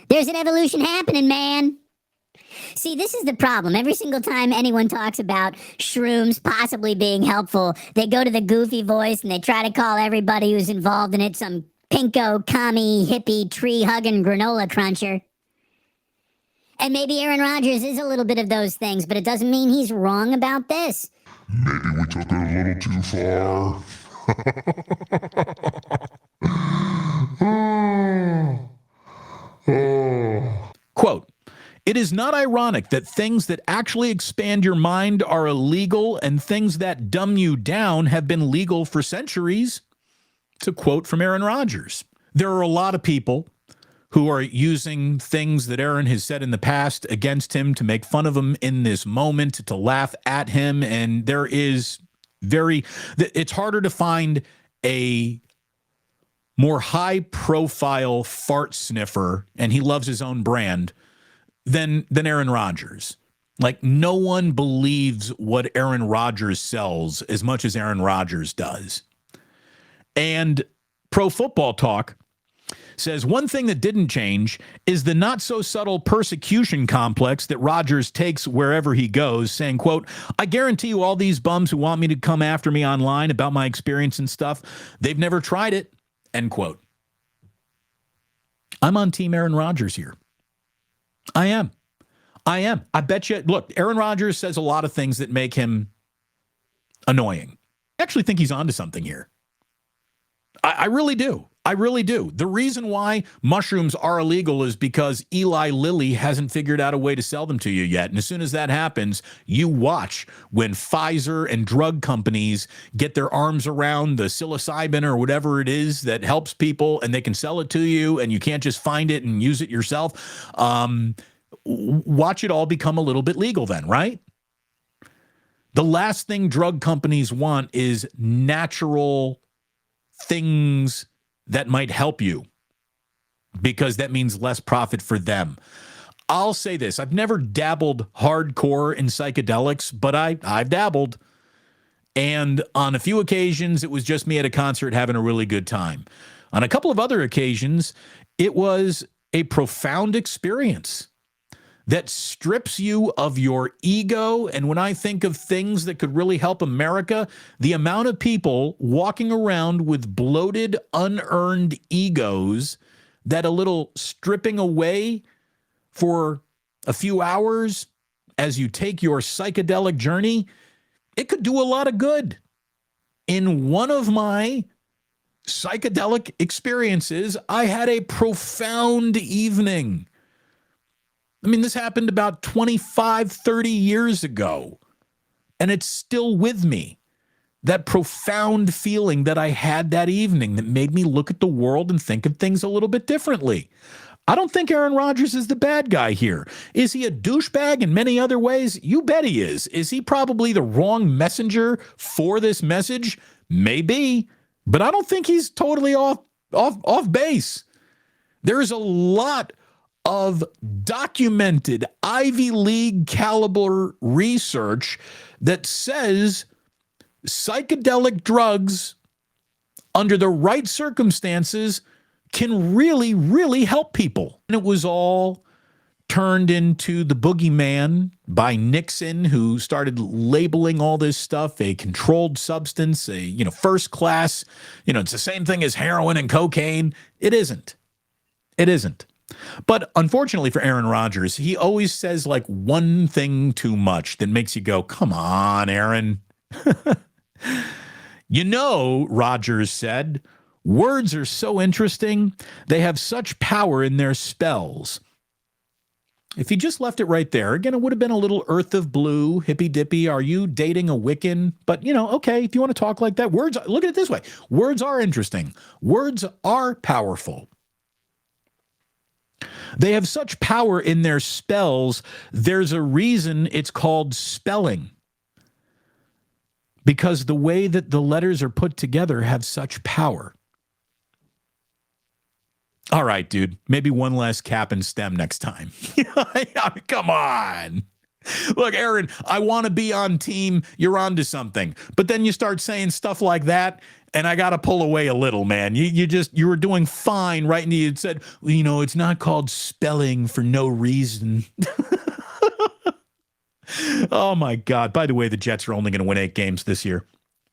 There's an evolution happening, man. See, this is the problem. Every single time anyone talks about shrooms possibly being helpful, they go to the goofy voice and they try to call everybody who's involved in it some pinko, commie, hippie, tree-hugging granola cruncher. And maybe Aaron Rodgers is a little bit of those things, but it doesn't mean he's wrong about this. Maybe we took it a little too far. Quote, "It is not ironic that things that actually expand your mind are illegal and things that dumb you down have been legal for centuries." It's a quote from Aaron Rodgers. There are a lot of people who are using things that Aaron has said in the past against him to make fun of him in this moment, to laugh at him. And it's harder to find a more high-profile fart sniffer, and he loves his own brand, than Aaron Rodgers. Like, no one believes what Aaron Rodgers sells as much as Aaron Rodgers does. And Pro Football Talk says one thing that didn't change is the not-so-subtle persecution complex that Rodgers takes wherever he goes, saying, quote, "I guarantee you all these bums who want me to come after me online about my experience and stuff, they've never tried it," end quote. I'm on Team Aaron Rodgers here. I am. I bet you. Look, Aaron Rodgers says a lot of things that make him annoying. I actually think he's onto something here. I really do. I really do. The reason why mushrooms are illegal is because Eli Lilly hasn't figured out a way to sell them to you yet. And as soon as that happens, you watch when Pfizer and drug companies get their arms around the psilocybin or whatever it is that helps people, and they can sell it to you, and you can't just find it and use it yourself. Watch it all become a little bit legal then, right? The last thing drug companies want is natural things that might help you, because that means less profit for them. I'll say this. I've never dabbled hardcore in psychedelics, but I've dabbled. And on a few occasions, it was just me at a concert having a really good time. On a couple of other occasions, it was a profound experience that strips you of your ego. And when I think of things that could really help America, the amount of people walking around with bloated, unearned egos that a little stripping away for a few hours as you take your psychedelic journey, it could do a lot of good. In one of my psychedelic experiences, I had a profound evening. I mean, this happened about 25, 30 years ago, and it's still with me. That profound feeling that I had that evening that made me look at the world and think of things a little bit differently. I don't think Aaron Rodgers is the bad guy here. Is he a douchebag in many other ways? You bet he is. Is he probably the wrong messenger for this message? Maybe, but I don't think he's totally off base. There's a lot of documented Ivy League caliber research that says psychedelic drugs under the right circumstances can really, really help people. And it was all turned into the boogeyman by Nixon, who started labeling all this stuff a controlled substance, first class, it's the same thing as heroin and cocaine. It isn't. It isn't. But unfortunately for Aaron Rodgers, he always says like one thing too much that makes you go, come on, Aaron. Rodgers said, words are so interesting. They have such power in their spells. If he just left it right there, again, it would have been a little Earth of Blue, hippy-dippy. Are you dating a Wiccan? But, okay, if you want to talk like that, words, look at it this way. Words are interesting. Words are powerful. They have such power in their spells, there's a reason it's called spelling. Because the way that the letters are put together have such power. All right, dude, maybe one less cap and stem next time. Come on. Look, Aaron, I want to be on team. You're onto something. But then you start saying stuff like that, And I got to pull away a little, man. You were doing fine, right? And you said, well, you know, it's not called spelling for no reason. Oh, my God. By the way, the Jets are only going to win 8 games this year.